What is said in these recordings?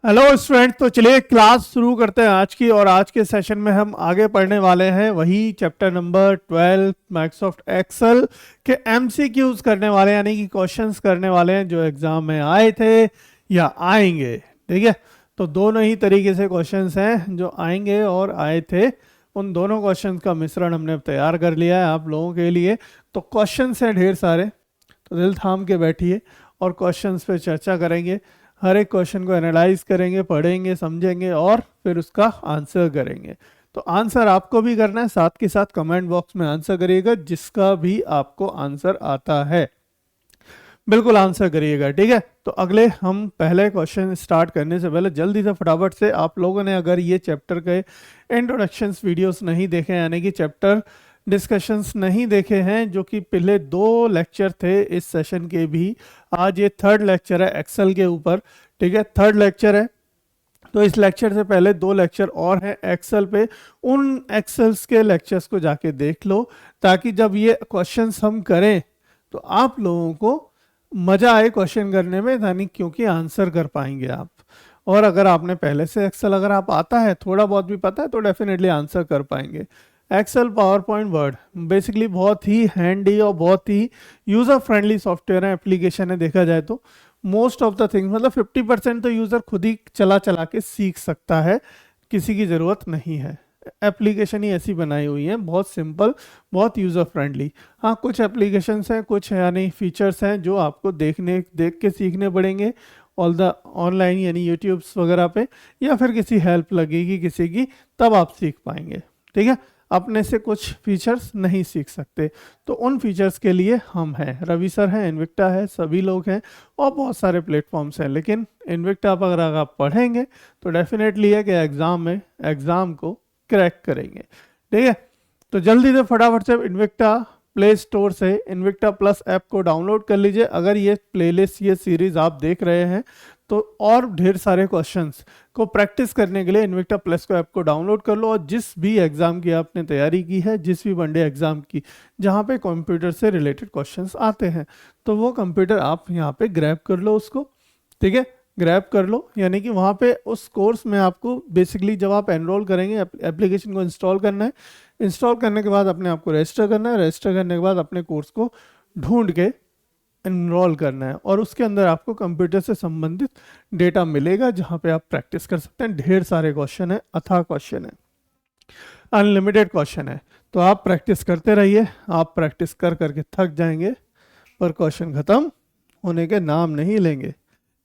Hello student, तो चलिए class शुरू करते हैं आज की। और आज के सेशन में हम आगे पढ़ने वाले हैं वही चैप्टर नंबर 12 माइक्रोसॉफ्ट एक्सेल के एमसीक्यूज करने वाले हैं, यानी कि क्वेश्चंस करने वाले हैं जो एग्जाम में आए थे या आएंगे। ठीक है, तो दोनों ही तरीके से क्वेश्चंस हैं जो आएंगे और आए थे। उन दोनों क्वेश्चंस का मिश्रण हमने तैयार कर लिया है आप लोगों के लिए। तो क्वेश्चंस हैं ढेर सारे, तो दिल थाम के बैठिए और क्वेश्चंस पे चर्चा करेंगे। हर एक क्वेश्चन को एनालाइज करेंगे, पढ़ेंगे, समझेंगे और फिर उसका आंसर करेंगे। तो आंसर आपको भी करना है, साथ के साथ कमेंट बॉक्स में आंसर करिएगा जिसका भी आपको आंसर आता है, बिल्कुल आंसर करिएगा। ठीक है, तो अगले हम पहले क्वेश्चन स्टार्ट करने से पहले जल्दी से फटाफट से, आप लोगों ने अगर ये चैप्टर के इंट्रोडक्शंस वीडियोस नहीं देखे, यानी कि चैप्टर डिस्कशंस नहीं देखे हैं, जो कि पहले 2 लेक्चर थे इस सेशन के भी, आज ये 3rd लेक्चर है एक्सेल के ऊपर। ठीक है, 3rd लेक्चर है, तो इस लेक्चर से पहले 2 लेक्चर और हैं एक्सेल पे। उन एक्सेल्स के लेक्चर्स को जाके देख लो ताकि जब ये क्वेश्चंस हम करें तो आप लोगों को मजा आए क्वेश्चन करने में, यानी क्योंकि आंसर कर पाएंगे आप। और अगर आपने पहले से एक्सेल अगर आप आता है, थोड़ा बहुत भी पता है, तो डेफिनेटली आंसर कर पाएंगे। Excel, power point, word basically बहुत ही हैंडी और बहुत ही यूज़र फ्रेंडली सॉफ्टवेयर है, एप्लीकेशन है। देखा जाए तो मोस्ट ऑफ द थिंग्स, मतलब 50% तो यूज़र खुद ही चला चला के सीख सकता है, किसी की ज़रूरत नहीं है। एप्लीकेशन ही ऐसी बनाई हुई है, बहुत सिंपल, बहुत यूज़र फ्रेंडली। हाँ, कुछ एप्लीकेशंस हैं, कुछ यानी फीचर्स हैं जो आपको देख के सीखने पड़ेंगे ऑल द ऑनलाइन, यानी यूट्यूब्स वगैरह पे, या फिर किसी हेल्प लगेगी किसी की, तब आप सीख पाएंगे। ठीक है, अपने से कुछ फीचर्स नहीं सीख सकते, तो उन फीचर्स के लिए हम हैं, रवि सर हैं, इन्विक्टा है, सभी लोग हैं और बहुत सारे प्लेटफॉर्म्स हैं। लेकिन इन्विक्टा पर अगर आप पढ़ेंगे तो डेफिनेटली है कि एग्ज़ाम को क्रैक करेंगे। ठीक है, तो जल्दी से फटाफट से इन्विक्टा प्ले स्टोर से इन्विक्टा प्लस ऐप को डाउनलोड कर लीजिए। अगर ये प्लेलिस्ट, ये सीरीज आप देख रहे हैं तो और ढेर सारे क्वेश्चंस को प्रैक्टिस करने के लिए इन्विक्टा प्लस को ऐप को डाउनलोड कर लो। और जिस भी एग्जाम की आपने तैयारी की है, जिस भी वनडे एग्जाम की जहाँ पे कंप्यूटर से रिलेटेड क्वेश्चंस आते हैं, तो वो कंप्यूटर आप यहाँ पे ग्रैब कर लो उसको। ठीक है, ग्रैब कर लो, यानी कि वहाँ पे उस कोर्स में आपको बेसिकली जब आप एनरोल करेंगे, एप्लीकेशन को इंस्टॉल करना है। इंस्टॉल करने के बाद अपने आप को रजिस्टर करना है। रजिस्टर करने के बाद अपने कोर्स को ढूंढ के एनरोल करना है, और उसके अंदर आपको कंप्यूटर से संबंधित डेटा मिलेगा जहाँ पे आप प्रैक्टिस कर सकते हैं। ढेर सारे क्वेश्चन है, अथाह क्वेश्चन है, अनलिमिटेड क्वेश्चन है। तो आप प्रैक्टिस करते रहिए, आप प्रैक्टिस कर करके थक जाएंगे पर क्वेश्चन खत्म होने के नाम नहीं लेंगे।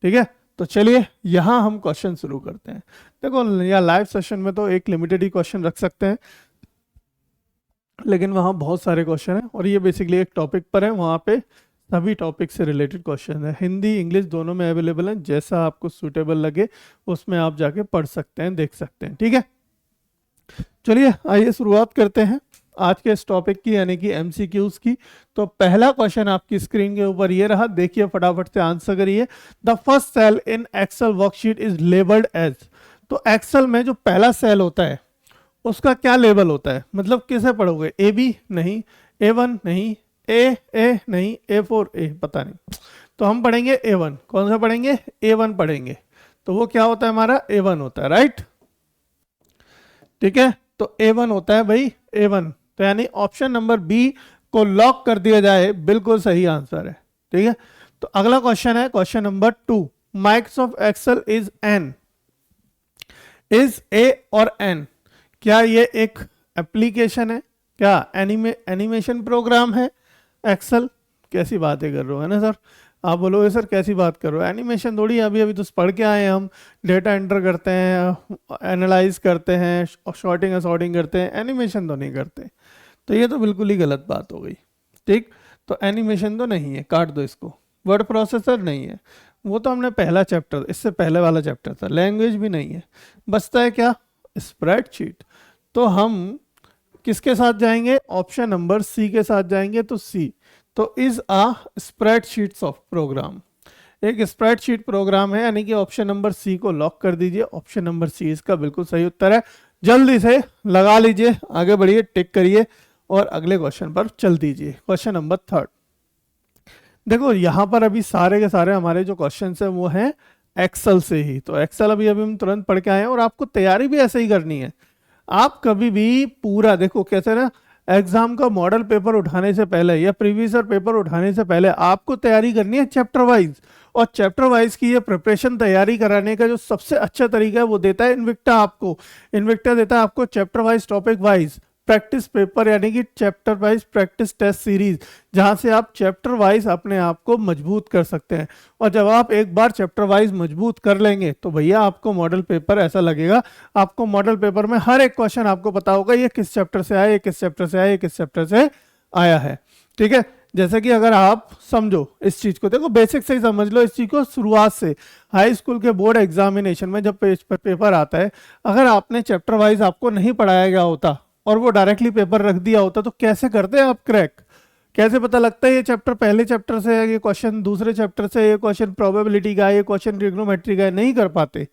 ठीक है, तो चलिए यहाँ हम क्वेश्चन शुरू करते हैं। देखो, या लाइव सेशन में तो एक लिमिटेड ही क्वेश्चन रख सकते हैं, लेकिन वहाँ बहुत सारे क्वेश्चन हैं और ये बेसिकली एक टॉपिक पर है, वहाँ पे सभी टॉपिक से रिलेटेड क्वेश्चन है। हिंदी इंग्लिश दोनों में अवेलेबल है, जैसा आपको सूटेबल लगे उसमें आप जाके पढ़ सकते हैं, देख सकते हैं। ठीक है, चलिए आइए शुरुआत करते हैं आज के इस टॉपिक की, यानी कि एमसीक्यूज की। तो पहला क्वेश्चन आपकी स्क्रीन के ऊपर ये रहा, देखिए फटाफट से आंसर करिए। The first cell in Excel worksheet is labelled as. तो एक्सेल में जो पहला सेल होता है उसका क्या लेबल होता है, मतलब किसे पढ़ोगे? ए बी नहीं, A1 नहीं, ए नहीं, A4 ए पता नहीं, तो हम पढ़ेंगे A1। कौन सा पढ़ेंगे? A1 पढ़ेंगे। तो वो क्या होता है? हमारा A1 होता है, राइट। ठीक है, तो A1 होता है भाई, A1। तो यानी ऑप्शन नंबर बी को लॉक कर दिया जाए, बिल्कुल सही आंसर है। ठीक है, तो अगला क्वेश्चन है question number 2। Microsoft Excel is an, is a और एन, क्या ये एक एप्लीकेशन है? क्या एनिमेशन प्रोग्राम है? एक्सेल कैसी बातें कर रहे हो, है ना सर? आप बोलोगे सर कैसी बात कर रहे हो, एनिमेशन थोड़ी, अभी अभी तो पढ़ के आए हैं हम, डेटा एंटर करते हैं, एनालाइज करते हैं, शॉर्टिंग और सॉर्टिंग करते हैं, एनिमेशन तो नहीं करते। तो ये तो बिल्कुल ही गलत बात हो गई। ठीक, तो एनिमेशन तो नहीं है, काट दो इसको। वर्ड प्रोसेसर नहीं है, वो तो हमने पहला चैप्टर, इससे पहले वाला चैप्टर था। लैंग्वेज भी नहीं है, बचता है क्या? स्प्रेडशीट। तो हम किसके साथ जाएंगे? ऑप्शन नंबर सी के साथ जाएंगे। तो सी, तो is a spreadsheets of program, एक स्प्रेडशीट प्रोग्राम है, यानी कि ऑप्शन नंबर सी को लॉक कर दीजिए। ऑप्शन नंबर सी इसका बिल्कुल सही उत्तर है। जल्दी से लगा लीजिए, आगे बढ़िए, टिक करिए और अगले क्वेश्चन पर चल दीजिए। Question number 3। देखो यहाँ पर अभी सारे के सारे हमारे जो क्वेश्चन है वो हैं एक्सेल से ही। तो एक्सेल अभी अभी हम तुरंत पढ़ के आए हैं और आपको तैयारी भी ऐसे ही करनी है। आप कभी भी पूरा देखो, कैसे ना, एग्जाम का मॉडल पेपर उठाने से पहले या प्रीवियस ईयर पेपर उठाने से पहले आपको तैयारी करनी है चैप्टर वाइज। और चैप्टर वाइज की ये प्रिपरेशन तैयारी कराने का जो सबसे अच्छा तरीका है वो देता है इन्विक्टा आपको। इन्विक्टा देता है आपको chapter wise, topic wise practice paper, यानी कि chapter wise practice test series, जहां से आप चैप्टर वाइज अपने आप को मजबूत कर सकते हैं। और जब आप एक बार चैप्टर वाइज मजबूत कर लेंगे तो भैया आपको मॉडल पेपर ऐसा लगेगा, आपको मॉडल पेपर में हर एक क्वेश्चन आपको पता होगा ये किस चैप्टर से आया, ये किस चैप्टर से आया, ये किस चैप्टर से आया है। ठीक है, जैसे कि अगर आप समझो इस चीज को, देखो बेसिक से ही समझ लो इस चीज को शुरुआत से। हाई स्कूल के बोर्ड एग्जामिनेशन में जब पेपर आता है, अगर आपने चैप्टर वाइज आपको नहीं पढ़ाया गया होता और वो डायरेक्टली पेपर रख दिया होता तो कैसे करते हैं आप क्रैक? कैसे पता लगता है ये चैप्टर पहले चैप्टर से है, ये क्वेश्चन दूसरे चैप्टर से, ये क्वेश्चन प्रोबेबिलिटी का है, ये क्वेश्चन ट्रिग्नोमेट्री का है? नहीं कर पाते,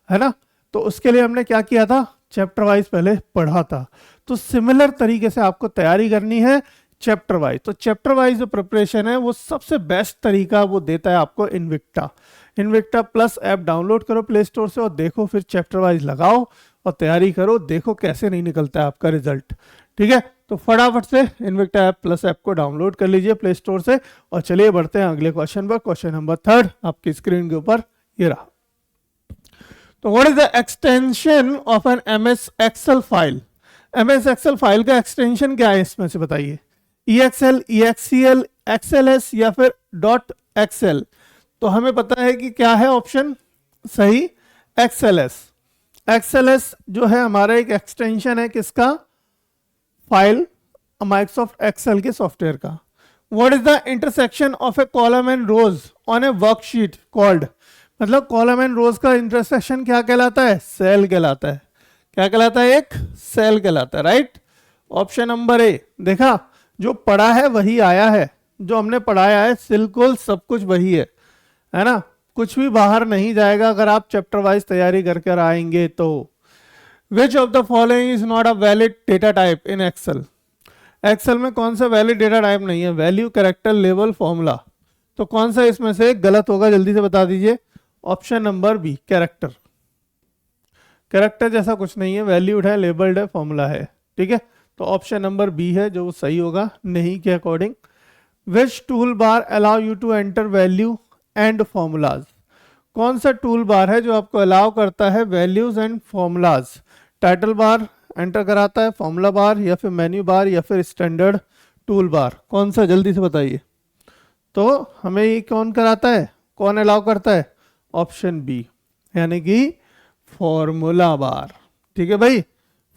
है ना। तो उसके लिए हमने क्या किया था, चैप्टर वाइज पहले पढ़ा था। तो सिमिलर तरीके से आपको तैयारी करनी है चैप्टर वाइज। तो चैप्टर वाइज जो प्रिपरेशन है वो सबसे बेस्ट तरीका वो देता है आपको Invicta. Invicta plus app download करो प्ले स्टोर से और देखो, फिर चैप्टर वाइज लगाओ और तैयारी करो, देखो कैसे नहीं निकलता है आपका रिजल्ट। ठीक है, तो फटाफट से इन्विक्टा ऐप प्लस ऐप को डाउनलोड कर लीजिए प्ले स्टोर से। और चलिए बढ़ते हैं अगले क्वेश्चन पर। क्वेश्चन नंबर 3 आपकी स्क्रीन के ऊपर ये रहा। तो what is the extension of an MS Excel file? MS Excel file का एक्सटेंशन क्या है इसमें से बताइए? EXL, EXCL, XLS या फिर डॉट एक्सएल? तो हमें पता है कि क्या है ऑप्शन सही, XLS। XLS जो है हमारा एक एक्सटेंशन है किसका? फाइल माइक्रोसॉफ्ट एक्सेल के सॉफ्टवेयर का। What is the intersection of a column and rows on a worksheet called? मतलब कॉलम एंड रोज का इंटरसेक्शन क्या कहलाता है? सेल कहलाता है। क्या कहलाता है? एक सेल कहलाता है, राइट। Option number A. देखा, जो पढ़ा है वही आया है, जो हमने पढ़ाया है बिल्कुल सब कुछ वही है ना, कुछ भी बाहर नहीं जाएगा अगर आप चैप्टर वाइज तैयारी कर आएंगे तो। Which of the following is not a valid data type in Excel? Excel में कौन सा वैलिड डेटा टाइप नहीं है? Value, character, label, formula. तो कौन सा इसमें से गलत होगा, जल्दी से बता दीजिए। Option number B, character. Character जैसा कुछ नहीं है, वैल्यूड है, लेबल्ड है, फॉर्मूला है। ठीक है, तो ऑप्शन नंबर बी है जो सही होगा नहीं के according. Which tool bar allow you to enter value and formulas? कौन सा टूल बार है जो आपको अलाउ करता है values and formulas? Title bar enter कराता है, फॉर्मूला बार, या फिर मेन्यू बार, या फिर स्टैंडर्ड टूल बार? कौन सा, जल्दी से बताइए। तो हमें ये कौन कराता है, कौन अलाउ करता है? ऑप्शन बी, यानी कि फॉर्मूला बार। ठीक है भाई,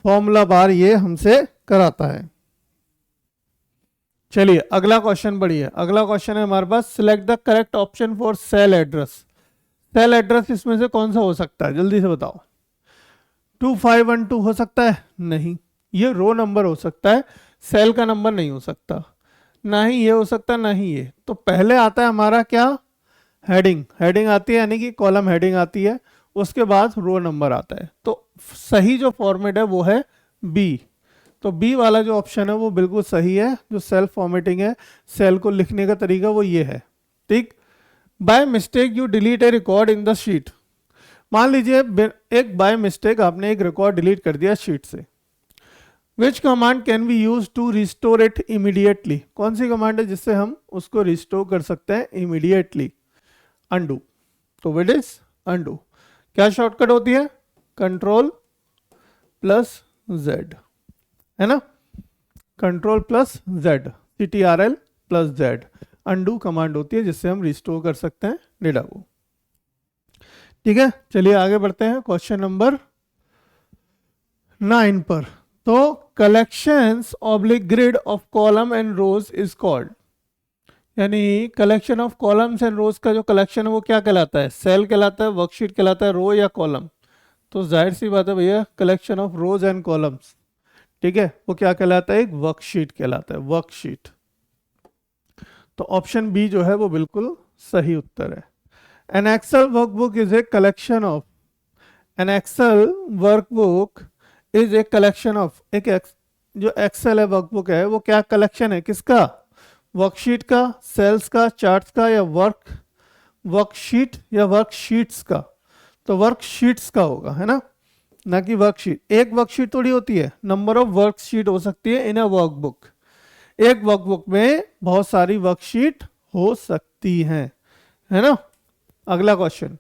फॉर्मूला बार ये हमसे कराता है। चलिए अगला क्वेश्चन बढ़िए। अगला क्वेश्चन है हमारे पास, select the correct option for cell address. Cell address इसमें से कौन सा हो सकता है, जल्दी से बताओ। 2512 हो सकता है? नहीं, ये रो नंबर हो सकता है, सेल का नंबर नहीं हो सकता। ना ही ये हो सकता, ना ही ये। तो पहले आता है हमारा क्या, हेडिंग। हेडिंग आती है, यानी कि कॉलम हेडिंग आती है, उसके बाद रो नंबर आता है। तो सही जो फॉर्मेट है वो है बी। तो बी वाला जो ऑप्शन है वो बिल्कुल सही है। जो सेल फॉर्मेटिंग है, सेल को लिखने का तरीका वो ये है। ठीक, by mistake you delete A record in the sheet. मान लीजिए एक बाय मिस्टेक आपने एक रिकॉर्ड डिलीट कर दिया शीट से। Which command can be use to restore it immediately? कौन सी कमांड है जिससे हम उसको रिस्टोर कर सकते हैं इमीडिएटली? अनडू। तो विट इज अनडू। क्या शॉर्टकट होती है? कंट्रोल प्लस जेड, है ना, control plus Z, CTRL plus Z undo command होती है जिससे हम रिस्टोर कर सकते हैं डेटा को। ठीक है, चलिए आगे बढ़ते हैं क्वेश्चन नंबर 9 पर। तो collections oblique grid of column and rows is called, यानी collection of columns and rows का जो कलेक्शन है वो क्या कहलाता है? सेल कहलाता है, वर्कशीट कहलाता है, रो या कॉलम? तो जाहिर सी बात है भैया, collection of rose and columns, ठीक है, वो क्या कहलाता है? एक वर्कशीट कहलाता है, वर्कशीट। तो ऑप्शन बी जो है वो बिल्कुल सही उत्तर है। An Excel workbook is a collection of, an Excel workbook is a collection of, जो एक्सेल है वर्कबुक है वो क्या कलेक्शन है, किसका? वर्कशीट का, सेल्स का, चार्ट्स का, या वर्कशीट या वर्कशीट्स का? तो वर्कशीट्स का होगा, है ना कि वर्कशीट। एक वर्कशीट थोड़ी होती है, नंबर ऑफ वर्कशीट हो सकती है इन अ वर्कबुक। एक वर्कबुक में बहुत सारी वर्कशीट हो सकती हैं, है ना। अगला question,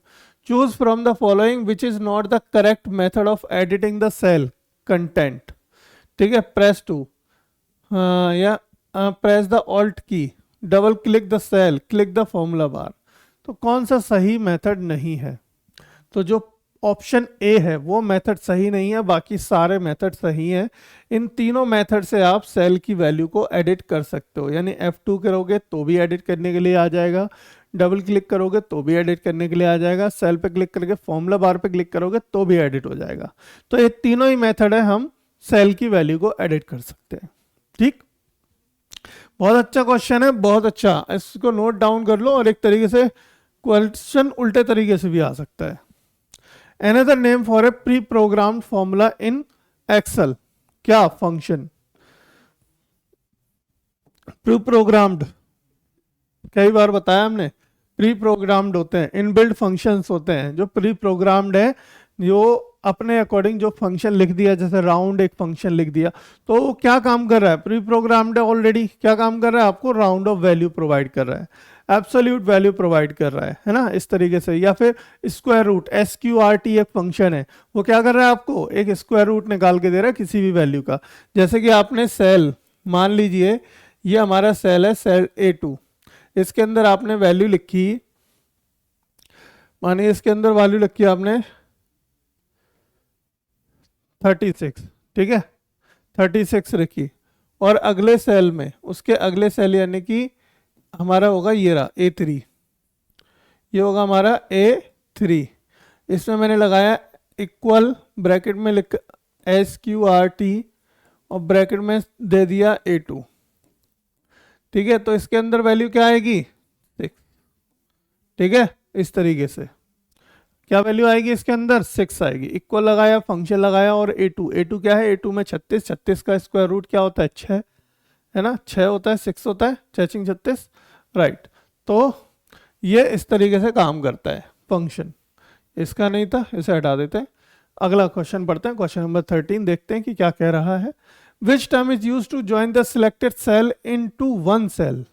choose from the following which is not the correct method of editing the cell content. ठीक है, प्रेस 2 या press the alt key, double click the cell, click the formula bar. तो कौन सा सही मेथड नहीं है? तो जो ऑप्शन ए है वो मेथड सही नहीं है, बाकी सारे मेथड सही हैं। इन तीनों मेथड से आप सेल की वैल्यू को एडिट कर सकते हो, यानी F2 करोगे तो भी एडिट करने के लिए आ जाएगा, डबल क्लिक करोगे तो भी एडिट करने के लिए आ जाएगा, सेल पे क्लिक करके फॉर्मूला बार पे क्लिक करोगे तो भी एडिट हो जाएगा। तो ये तीनों ही मेथड है, हम सेल की वैल्यू को एडिट कर सकते हैं। ठीक, बहुत अच्छा क्वेश्चन है, बहुत अच्छा, इसको नोट डाउन कर लो। और एक तरीके से क्वेश्चन उल्टे तरीके से भी आ सकता है। Another name for a pre-programmed formula in Excel, क्या फंक्शन? प्री-प्रोग्राम्ड, कई बार बताया हमने, प्री-प्रोग्राम्ड होते हैं, इनबिल्ट फंक्शंस होते हैं। जो प्री-प्रोग्राम्ड है, जो अपने अकॉर्डिंग जो फंक्शन लिख दिया, जैसे राउंड एक फंक्शन लिख दिया, तो वो क्या काम कर रहा है? प्री-प्रोग्राम्ड है ऑलरेडी, क्या काम कर रहा है? आपको राउंड ऑफ वैल्यू प्रोवाइड कर रहा है, एब्सोल्यूट वैल्यू प्रोवाइड कर रहा है ना, इस तरीके से। या फिर स्क्वायर रूट, SQRT एक फंक्शन है, वो क्या कर रहा है? आपको एक स्क्वायर रूट निकाल के दे रहा है किसी भी वैल्यू का। जैसे कि आपने सेल, मान लीजिए ये हमारा सेल है, सेल A2, इसके अंदर आपने वैल्यू लिखी, मानिए इसके अंदर वैल्यू लिखी आपने 36, ठीक है, 36 रखी। और अगले सेल में, उसके अगले सेल यानी कि हमारा होगा ये रहा A3, ये होगा हमारा A3, इसमें मैंने लगाया इक्वल, ब्रैकेट में लिख SQRT और ब्रैकेट में दे दिया A2। ठीक है, तो इसके अंदर वैल्यू क्या आएगी? 6। ठीक है, इस तरीके से क्या वैल्यू आएगी इसके अंदर? 6 आएगी। इक्वल लगाया, फंक्शन लगाया, और A2 क्या है? A2 में 36, 36 का स्क्वायर रूट क्या होता है? 6, है ना, 6 होता है, 6 होता है, 6 36, राइट। तो ये इस तरीके से काम करता है फंक्शन। इसका नहीं था, इसे हटा देते हैं। अगला क्वेश्चन पढ़ते हैं, क्वेश्चन नंबर 13, देखते हैं कि क्या कह रहा है। Which term is use to join the selected cell into one cell.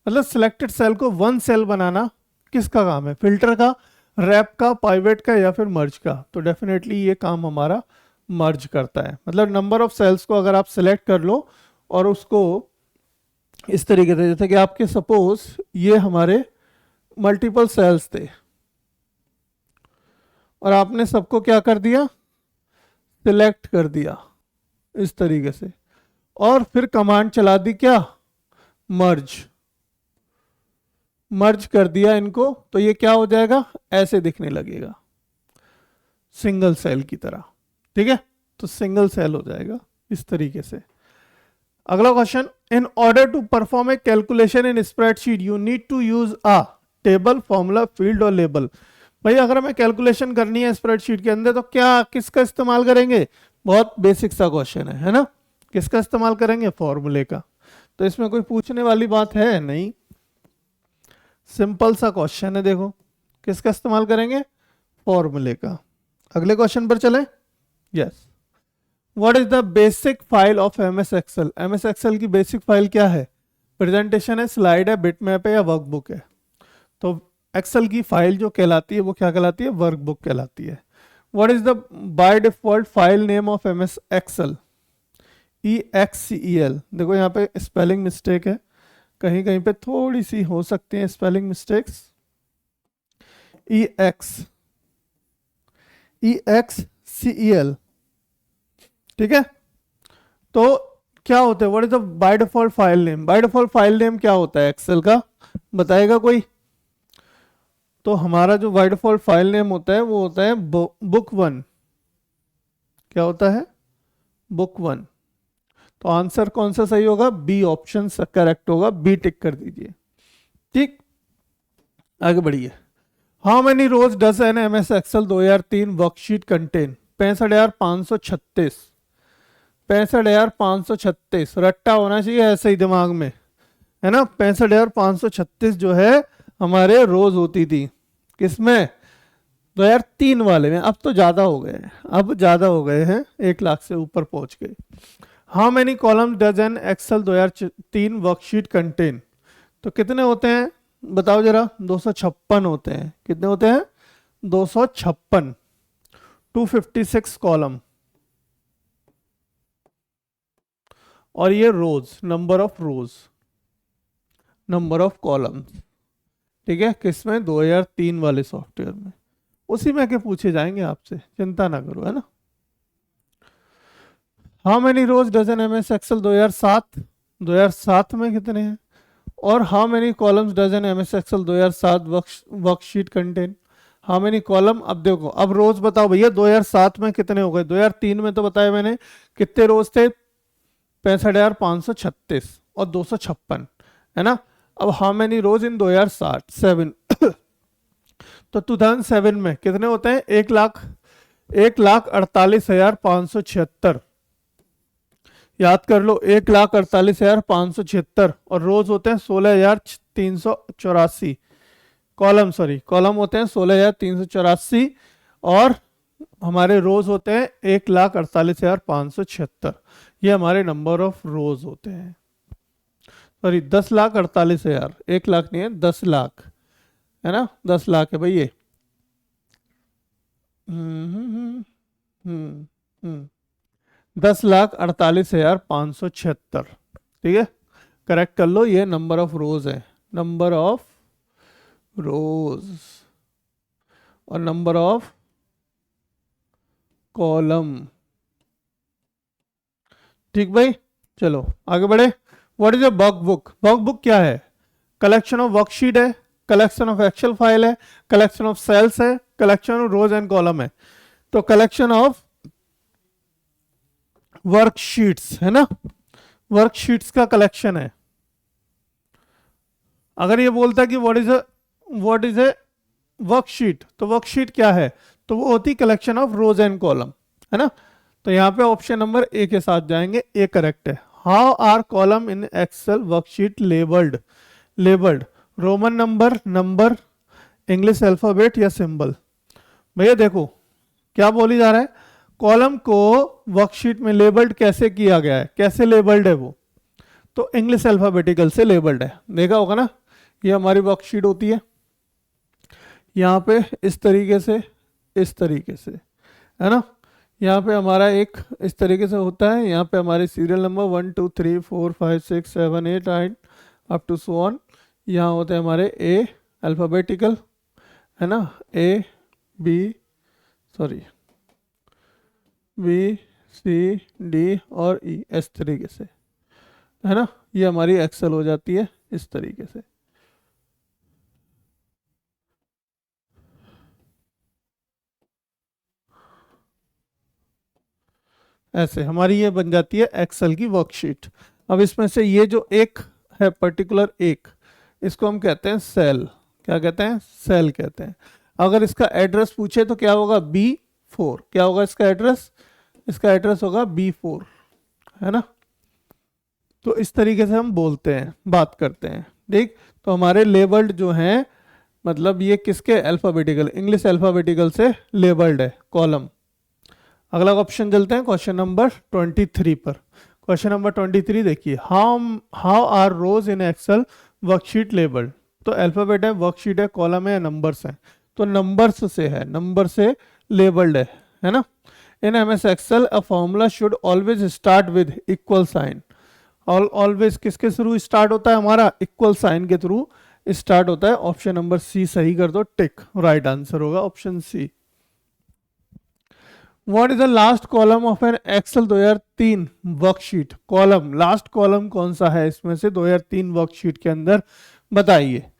मतलब सिलेक्टेड सेल को वन सेल बनाना किसका काम है? फिल्टर का, रैप का, पाइवेट का, या फिर मर्ज का? तो डेफिनेटली ये काम हमारा मर्ज करता है। मतलब नंबर ऑफ सेल्स को अगर आप सिलेक्ट कर लो और उसको इस तरीके से, जैसे कि आपके सपोज ये हमारे मल्टीपल सेल्स थे और आपने सबको क्या कर दिया? सिलेक्ट कर दिया इस तरीके से, और फिर कमांड चला दी क्या? मर्ज, मर्ज कर दिया इनको, तो ये क्या हो जाएगा? ऐसे दिखने लगेगा, सिंगल सेल की तरह। ठीक है, तो सिंगल सेल हो जाएगा इस तरीके से। अगला question, in order to perform a calculation in spreadsheet you need to use a table, formula, field और लेबल। भाई अगर हमें कैलकुलेशन करनी है स्प्रेडशीट के अंदर तो क्या, किसका इस्तेमाल करेंगे? बहुत बेसिक सा क्वेश्चन है ना। किसका इस्तेमाल करेंगे? फॉर्मूले का। तो इसमें कोई पूछने वाली बात है नहीं, सिंपल सा क्वेश्चन है। देखो किसका इस्तेमाल करेंगे? फॉर्मूले का। अगले क्वेश्चन पर चले। Yes, what is the basic file of MS Excel? MS Excel की बेसिक फाइल क्या है? प्रेजेंटेशन है, स्लाइड है, बिटमैप है, या वर्कबुक है? तो एक्सेल की फाइल जो कहलाती है वो क्या कहलाती है? वर्कबुक कहलाती है। What is the by default file name of MS Excel? EXCEL। देखो यहाँ पे स्पेलिंग मिस्टेक है, कहीं कहीं पे थोड़ी सी हो सकती है स्पेलिंग मिस्टेक्स। EXCEL, ठीक है। तो क्या होता है? What is the by default file name? Bye default file name क्या होता है एक्सेल का? बताएगा कोई? तो हमारा जो बाय डिफॉल्ट फाइल नेम होता है वो होता है बुक 1। क्या होता है? बुक 1। तो आंसर कौन सा सही होगा? बी ऑप्शन करेक्ट होगा, बी टिक कर दीजिए। ठीक, आगे बढ़िए। How many rows does an MS Excel 2003 worksheet contain? 65,536। 65,536 रट्टा होना चाहिए ऐसे ही दिमाग में, है ना। 65,536 जो है हमारे रोज होती थी, किसमें? 2003 वाले में। अब तो ज़्यादा हो गए हैं, अब ज़्यादा हो गए हैं, 1 लाख से ऊपर पहुंच गए। How many column does an Excel 2003 worksheet contain? तो कितने होते हैं बताओ जरा? 256 होते हैं। कितने होते हैं? 256। 256 कॉलम। और ये rows, number of rows, number of columns, ठीक है, किसमें? 2003 वाले सॉफ्टवेयर में। उसी में के पूछे जाएंगे आपसे, चिंता ना करो, है ना। How many rows does an MS Excel 2007? 2007 में कितने हैं? और how many columns does an MS Excel 2007 worksheet contain? How many column? अब देखो, अब रोज बताओ भैया, 2007 में कितने हो गए? 2003 में तो बताया मैंने कितने रोज थे? 65,536 और 256, है ना। अब हाउ मेनी रोज इन 2007? तो 2007 में कितने होते हैं? 1,48,576। याद कर लो, 1,48,576। और रोज होते हैं 16,384। कॉलम, सॉरी, कॉलम होते हैं 16,384। और हमारे रोज होते हैं 1,48,576। ये हमारे नंबर ऑफ रोज होते हैं। सॉरी, 10,48,000, 1 लाख नहीं है, 10 लाख, है ना, 10 लाख है भाई ये। हम्म हम्म हम्म हम्म 10,48,576, ठीक है, करेक्ट कर लो। ये नंबर ऑफ रोज है, नंबर ऑफ रोज, और नंबर ऑफ कॉलम। ठीक भाई, चलो आगे बढ़े। What is a work book? Work book क्या है? कलेक्शन ऑफ वर्कशीट है, कलेक्शन ऑफ एक्सेल फाइल है, कलेक्शन ऑफ सेल्स है, collection of rose and column है। तो कलेक्शन ऑफ वर्कशीट्स है ना, वर्कशीट्स का कलेक्शन है। अगर ये बोलता है कि व्हाट इज ए वर्कशीट, तो वर्कशीट क्या है? तो वो होती collection of rose and column, है ना। तो यहाँ पे ऑप्शन नंबर ए के साथ जाएंगे, ए करेक्ट है। How are column in Excel worksheet labelled? Labelled roman number, number, English alphabet या सिंबल? भैया देखो क्या बोली जा रहा है, कॉलम को वर्कशीट में लेबल्ड कैसे किया गया है, कैसे लेबल्ड है वो? तो इंग्लिश अल्फाबेटिकल से लेबल्ड है, देखा होगा ना। ये हमारी वर्कशीट होती है, यहाँ पे इस तरीके से, इस तरीके से, है ना। यहाँ पे हमारा एक इस तरीके से होता है, यहाँ पे हमारे serial number 1 2 3 4 5 6 7 8 9 up to so on. यहाँ होते हैं हमारे ए अल्फ़ाबेटिकल, है ना, A B, sorry, B C D और ई, इस तरीके से, है ना। ये हमारी एक्सेल हो जाती है इस तरीके से। ऐसे हमारी ये बन जाती है एक्सेल की वर्कशीट। अब इसमें से ये जो एक है पर्टिकुलर एक, इसको हम कहते हैं सेल। क्या कहते हैं? सेल कहते हैं। अगर इसका एड्रेस पूछे तो क्या होगा? B4। क्या होगा इसका एड्रेस? इसका एड्रेस होगा B4, है ना। तो इस तरीके से हम बोलते हैं, बात करते हैं, ठीक। तो हमारे लेबल्ड जो हैं, मतलब ये किसके? अल्फाबेटिकल, इंग्लिश अल्फाबेटिकल से लेबल्ड है कॉलम। अगला ऑप्शन चलते हैं क्वेश्चन नंबर 23 पर। क्वेश्चन नंबर 23 देखिए, how are rows in Excel worksheet labelled? तो अल्फाबेट है, वर्कशीट है, कॉलम है या नंबर्स है? तो नंबर्स से है, नंबर से लेबल्ड है ना। In MS Excel a formula should always start with equal sign. Always किसके थ्रू स्टार्ट होता है? हमारा इक्वल साइन के थ्रू स्टार्ट होता है। ऑप्शन नंबर सी सही कर दो, टिक, राइट आंसर होगा option C. What is the last column of an Excel 2003 worksheet? Column, last column कौन सा है इसमें से 2003 वर्कशीट के अंदर? बताइए।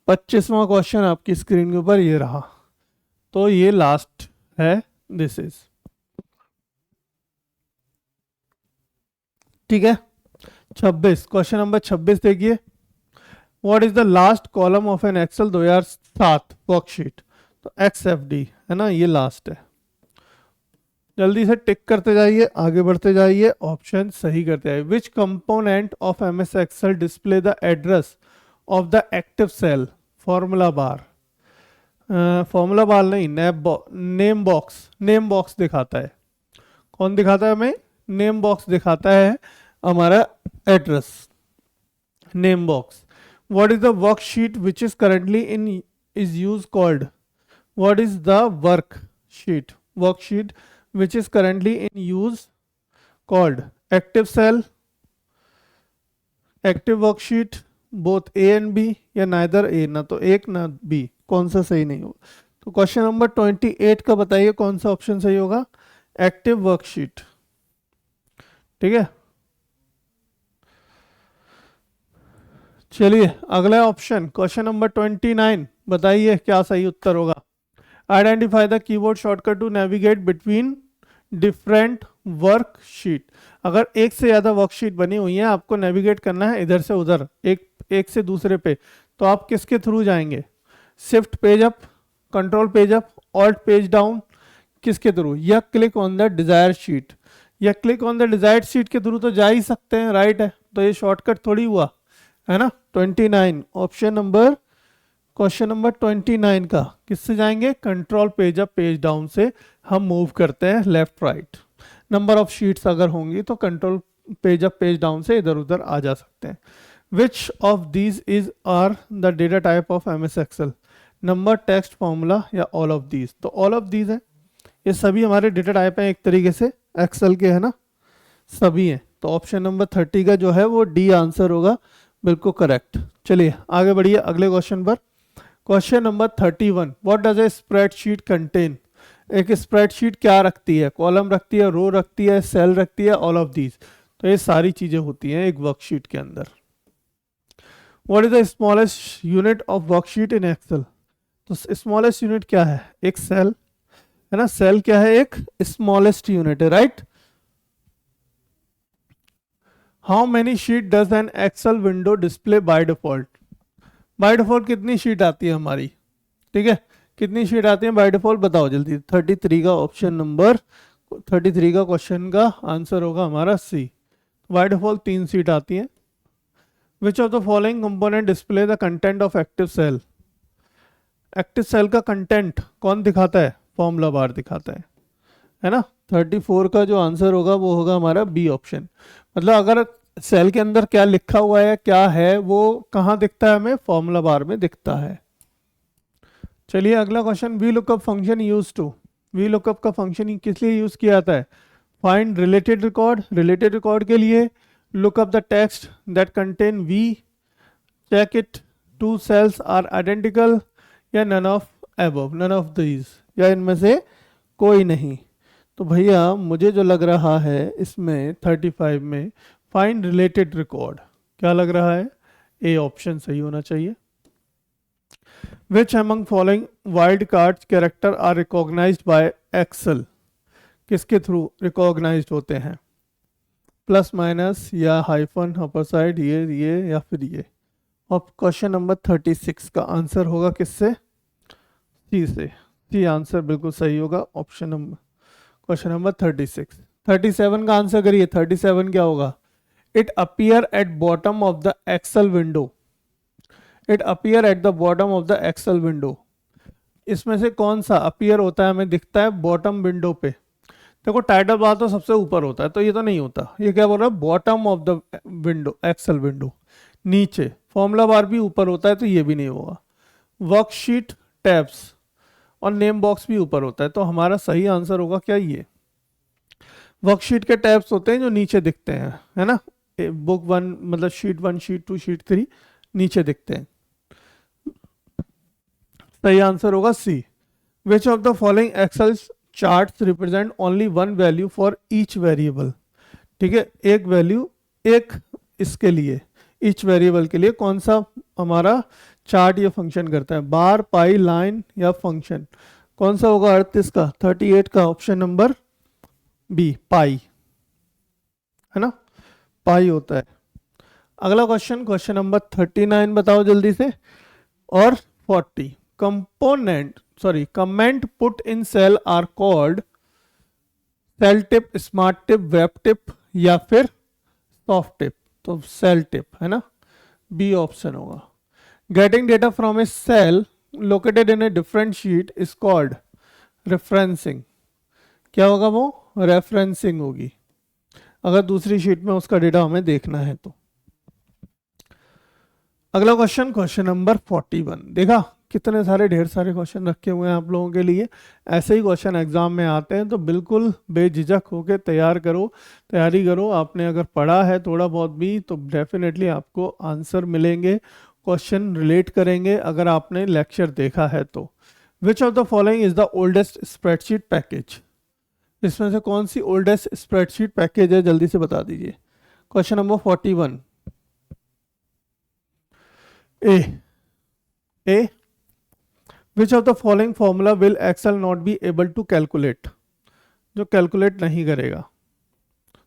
25वां क्वेश्चन आपकी स्क्रीन के ऊपर ये रहा, तो ये लास्ट है, दिस इज, ठीक है। 26, क्वेश्चन नंबर 26 देखिए, what is the last column of an Excel 2007 worksheet? तो XFD है ना, ये लास्ट है। जल्दी से टिक करते जाइए, आगे बढ़ते जाइए, ऑप्शन सही करते जाइए। Which component of MS Excel display the address of the active cell formula bar, formula bar नहीं, नेम बॉक्स दिखाता है। कौन दिखाता है हमें? नेम बॉक्स दिखाता है हमारा address, name box. What is the worksheet which is currently in is use called? What is the worksheet, worksheet which is currently in use called? Active cell, active worksheet, both A and B, या neither A, ना तो एक ना B, कौन सा सही नहीं होगा? तो क्वेश्चन नंबर 28 का बताइए कौन सा ऑप्शन सही होगा? Active worksheet. ठीक है, चलिए अगला ऑप्शन, क्वेश्चन नंबर 29, बताइए क्या सही उत्तर होगा? Identify the keyboard shortcut to navigate between different worksheet. अगर एक से ज्यादा वर्कशीट बनी हुई है, आपको नेविगेट करना है इधर से उधर, एक से दूसरे पे, तो आप किसके थ्रू जाएंगे? Shift page up, control page up, alt page down, किसके थ्रू? या click on the desire sheet, या click on the desired sheet के थ्रू तो जा ही सकते हैं, राइट है? तो ये शॉर्टकट थोड़ी हुआ है ना। 29 ऑप्शन नंबर, क्वेश्चन नंबर 29 का किससे जाएंगे? Control page up page down से हम मूव करते हैं left right. Number of sheets अगर होंगी तो control page up page down से इधर उधर आ जा सकते हैं। Which of these is are the data type of MS Excel? Number, text, formula, या ऑल ऑफ दीज? तो ऑल ऑफ दीज है, ये सभी हमारे डेटा टाइप हैं एक तरीके से एक्सेल के, है ना, सभी हैं। तो ऑप्शन नंबर 30 का जो है वो डी आंसर होगा, बिल्कुल करेक्ट। चलिए आगे बढ़िए अगले क्वेश्चन पर। Question number 31, what does a spreadsheet contain? एक स्प्रेडशीट क्या रखती है? कॉलम रखती है, रो रखती है, सेल रखती है, ऑल ऑफ दीज? तो ये सारी चीजें होती हैं एक वर्कशीट के अंदर। What is the smallest unit of worksheet in Excel? तो स्मॉलेस्ट यूनिट क्या है? एक सेल है ना, सेल क्या है? एक स्मॉलेस्ट यूनिट है, right? How many sheet does an Excel window display by default? By default कितनी शीट आती है हमारी? ठीक है, कितनी शीट आती है बाय डिफॉल्ट? बताओ जल्दी। 33 का ऑप्शन नंबर 33 का क्वेश्चन का आंसर होगा हमारा सी। बाय डिफॉल्ट 3 सीट आती है। Which of the following component display the content of active cell? Active cell का कंटेंट कौन दिखाता है? फॉर्मूला बार दिखाता है ना। 34 का जो आंसर होगा वो होगा हमारा बी ऑप्शन। मतलब अगर सेल के अंदर क्या लिखा हुआ है, क्या है, वो कहाँ दिखता है? हमें फॉर्मूला बार में दिखता है। चलिए अगला question, V lookup function use to? V lookup का फंक्शन किस लिए यूज किया जाता है? Find related record, related record के लिए, lookup the text that contain V, check it to cells are identical, या none of above, none of these, या इनमें से कोई नहीं। तो भैया मुझे जो लग रहा है इसमें 35 में फाइंड रिलेटेड रिकॉर्ड, क्या लग रहा है? ए ऑप्शन सही होना चाहिए। Which among following wild card character are recognized by Excel? किसके थ्रू रिकॉग्नाइज्ड होते हैं? प्लस माइनस या हाइफन अपर साइड, ये या फिर ये? और क्वेश्चन नंबर 36 का आंसर होगा किससे? सी से। सी आंसर बिल्कुल सही होगा, ऑप्शन नंबर, क्वेश्चन नंबर 36। 37 का आंसर करिए। 37 क्या होगा? It appear at bottom of the Excel window. It appear at the bottom of the Excel window, इसमें से कौन सा अपीयर होता है? हमें दिखता है बॉटम विंडो पे। देखो टाइटल बार तो सबसे ऊपर होता है, तो ये तो नहीं होता। ये क्या बोल रहा है? Bottom of the window, Excel window नीचे। फॉर्मूला बार भी ऊपर होता है, तो ये भी नहीं होगा। वर्कशीट टैब्स और नेम बॉक्स भी ऊपर होता है, तो हमारा सही आंसर होगा क्या? ये वर्कशीट के टैब्स होते हैं जो नीचे दिखते हैं, है ना। बुक 1 मतलब शीट 1, शीट 2, शीट 3 नीचे दिखते हैं। सही आंसर होगा C. Which of the following Excel charts represent only one value for each variable? ठीक है, एक वैल्यू एक इसके लिए, ईच वेरिएबल के लिए कौन सा हमारा चार्ट ये फंक्शन करता है? बार, पाई, लाइन या फंक्शन? कौन सा होगा 38 का? 38 का ऑप्शन नंबर बी, पाई, है ना, पाई होता है। अगला क्वेश्चन, क्वेश्चन नंबर 39 बताओ जल्दी से। और 40 comment put in cell are called cell tip, smart tip, web tip, या फिर सॉफ्ट टिप? तो सेल टिप, है ना, बी ऑप्शन होगा। Getting data from a cell located in a different sheet is called referencing. क्या होगा वो? Referencing होगी, अगर दूसरी शीट में उसका डेटा हमें देखना है तो। अगला क्वेश्चन, क्वेश्चन नंबर 41। देखा कितने सारे ढेर सारे क्वेश्चन रखे हुए हैं आप लोगों के लिए। ऐसे ही क्वेश्चन एग्जाम में आते हैं तो बिल्कुल बेझिझक होकर तैयारी करो। आपने अगर पढ़ा है थोड़ा बहुत भी तो डेफिनेटली आपको आंसर मिलेंगे, क्वेश्चन रिलेट करेंगे अगर आपने लेक्चर देखा है तो। Which of the following is the oldest spreadsheet package? इसमें से कौन सी ओल्डेस्ट स्प्रेडशीट पैकेज है, जल्दी से बता दीजिए। Question number 41 a which of the following formula will Excel not be able to calculate? जो कैलकुलेट नहीं करेगा,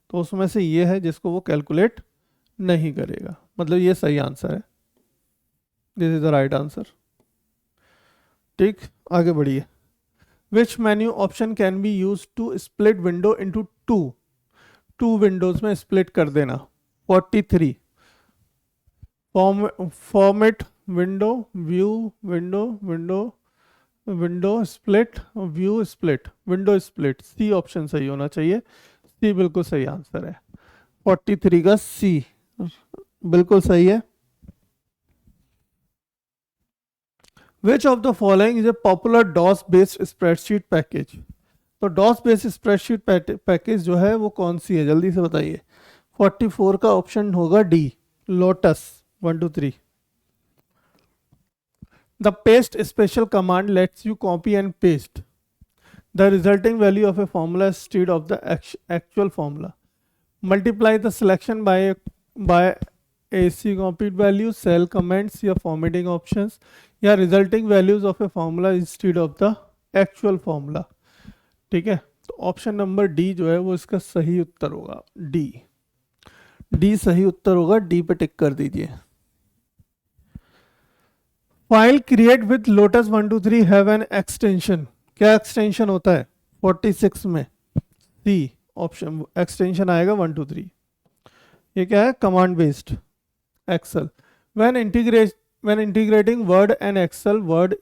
तो उसमें से ये है जिसको वो कैलकुलेट नहीं करेगा, मतलब ये सही आंसर है, this is the right answer. ठीक, आगे बढ़िए। Which menu option can be use to split window into two windows में स्प्लिट कर देना। 43 format window, view window, window split, view split, window split. C option सही होना चाहिए, सी बिल्कुल सही आंसर है। 43 का सी बिल्कुल सही है। Which of the following is a popular DOS based spreadsheet package? तो डॉस बेस्ड स्प्रेडशीट पैकेज जो है वो कौन सी है, जल्दी से बताइए। 44 का ऑप्शन होगा D, lotus. 1 2 3। The paste special command lets you copy and paste the resulting value of a formula instead of the actual formula. Multiply the selection by AC copied value, cell comments या formatting options या resulting values of a formula instead of the actual formula. ठीक है, तो option number D जो है वो इसका सही उत्तर होगा। डी सही उत्तर होगा, डी पे टिक कर दीजिए। File create with lotus 1 2 3 have an extension. क्या एक्सटेंशन होता है 46 में? सी ऑप्शन एक्सटेंशन आएगा 1 2 3। ये क्या है? Command based Excel. When integrating Word and Excel, Word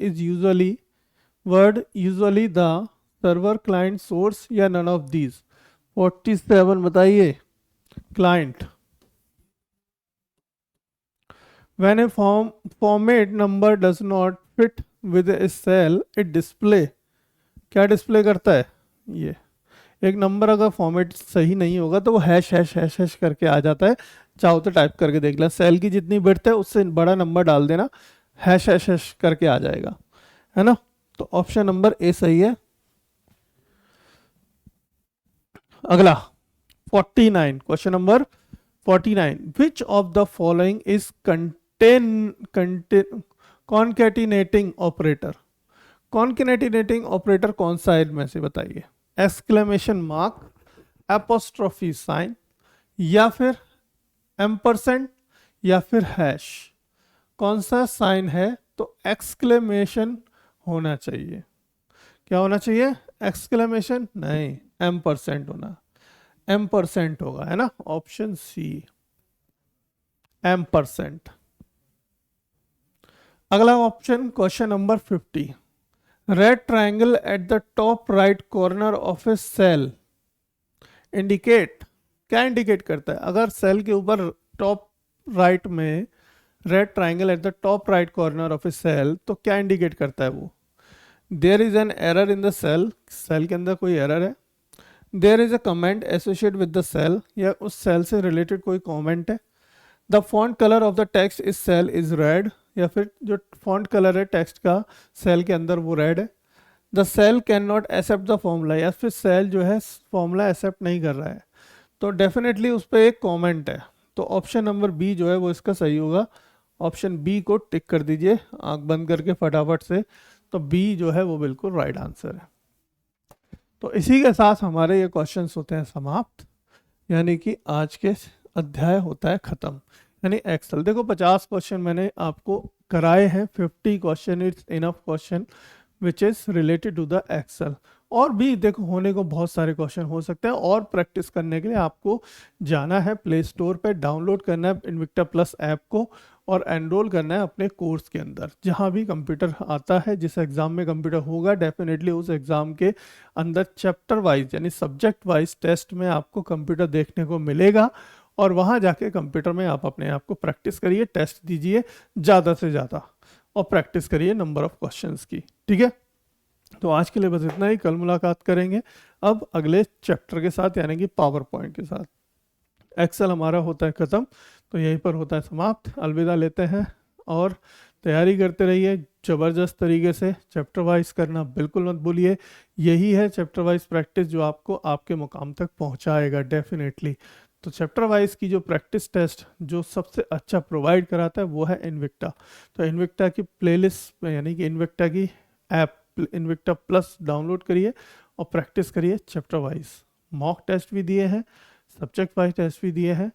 usually the server, client, source या नन ऑफ दीज। 47 बताइए। Client. When a format number does not fit with a cell, it display, क्या display करता है? ये एक number अगर format सही नहीं होगा तो वो हैश हैश हैश हैश करके आ जाता है। चाहो तो टाइप करके देख लें, सेल की जितनी विड्थ है उससे बड़ा नंबर डाल देना, हैश हैश हैश करके आ जाएगा, है ना। तो ऑप्शन नंबर ए सही है। अगला 49, question number 49। Which of the following is concatenating operator? Concatenating operator कौन सा है इनमें से बताइए। एक्सक्लेमेशन मार्क, एपोस्ट्रोफी साइन या फिर एम्परसेंट या फिर हैश। कौन सा साइन है? तो एक्सक्लेमेशन होना चाहिए। क्या होना चाहिए? एक्सक्लेमेशन नहीं, एम्परसेंट होना, एम्परसेंट होगा, है ना। Option C ampersand. अगला option, question number 50। Red triangle at the top right corner of a cell indicate, क्या इंडिकेट करता है? अगर सेल के ऊपर टॉप राइट में red triangle at the top right corner of a cell, तो क्या इंडिकेट करता है वो? There is an error in the cell, cell के अंदर कोई एरर है। There is a comment associate with the cell, या उस सेल से रिलेटेड कोई कमेंट है। The font colour of the text is cell is red, या फिर जो फॉन्ट कलर है टेक्स्ट का सेल के अंदर वो रेड है। The cell can not accept the formula, या फिर सेल जो है फॉर्मूला एक्सेप्ट नहीं कर रहा है, तो डेफिनेटली उस पर एक कमेंट है। तो ऑप्शन नंबर बी जो है वो इसका सही होगा। ऑप्शन बी को टिक कर दीजिए आंख बंद करके फटाफट से। तो बी जो है वो बिल्कुल राइट आंसर है। तो इसी के साथ हमारे ये क्वेश्चंस होते हैं समाप्त, यानी कि आज के अध्याय होता है खत्म। यानी एक्सेल देखो 50 क्वेश्चन मैंने आपको कराए हैं, 50 question it's enough question which is related to the Excel. और भी देखो होने को बहुत सारे क्वेश्चन हो सकते हैं। और प्रैक्टिस करने के लिए आपको जाना है प्ले स्टोर पे, डाउनलोड करना है इन्विक्टा प्लस ऐप को और एनरोल करना है अपने कोर्स के अंदर। जहाँ भी कंप्यूटर आता है, जिस एग्ज़ाम में कंप्यूटर होगा, डेफिनेटली उस एग्ज़ाम के अंदर चैप्टर वाइज यानी सब्जेक्ट वाइज टेस्ट में आपको कंप्यूटर देखने को मिलेगा। और वहाँ जाके कंप्यूटर में आप अपने आप को प्रैक्टिस करिए, टेस्ट दीजिए ज़्यादा से ज़्यादा और प्रैक्टिस करिए नंबर ऑफ क्वेश्चंस की। ठीक है, तो आज के लिए बस इतना ही, कल मुलाकात करेंगे अब अगले चैप्टर के साथ यानी कि पावर पॉइंट के साथ। एक्सेल हमारा होता है ख़त्म, तो यहीं पर होता है समाप्त। अलविदा लेते हैं और तैयारी करते रहिए ज़बरदस्त तरीके से। चैप्टर वाइज करना बिल्कुल मत भूलिए, यही है चैप्टर वाइज प्रैक्टिस जो आपको आपके मुकाम तक पहुंचाएगा डेफिनेटली। तो चैप्टर वाइज की जो प्रैक्टिस टेस्ट जो सबसे अच्छा प्रोवाइड कराता है वो है इन्विक्टा। तो इन्विक्टा की प्लेलिस्ट यानी कि इन्विक्टा की ऐप इन्विक्टा प्लस डाउनलोड करिए और प्रैक्टिस करिए चैप्टर वाइज। मॉक टेस्ट भी दिए हैं, सब्जेक्ट वाइज टेस्ट भी दिए हैं,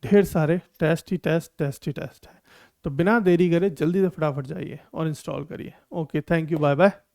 ढेर सारे टेस्ट ही टेस्ट है। तो बिना देरी करे जल्दी से फटाफट जाइए और इंस्टॉल करिए। Okay, thank you, bye bye.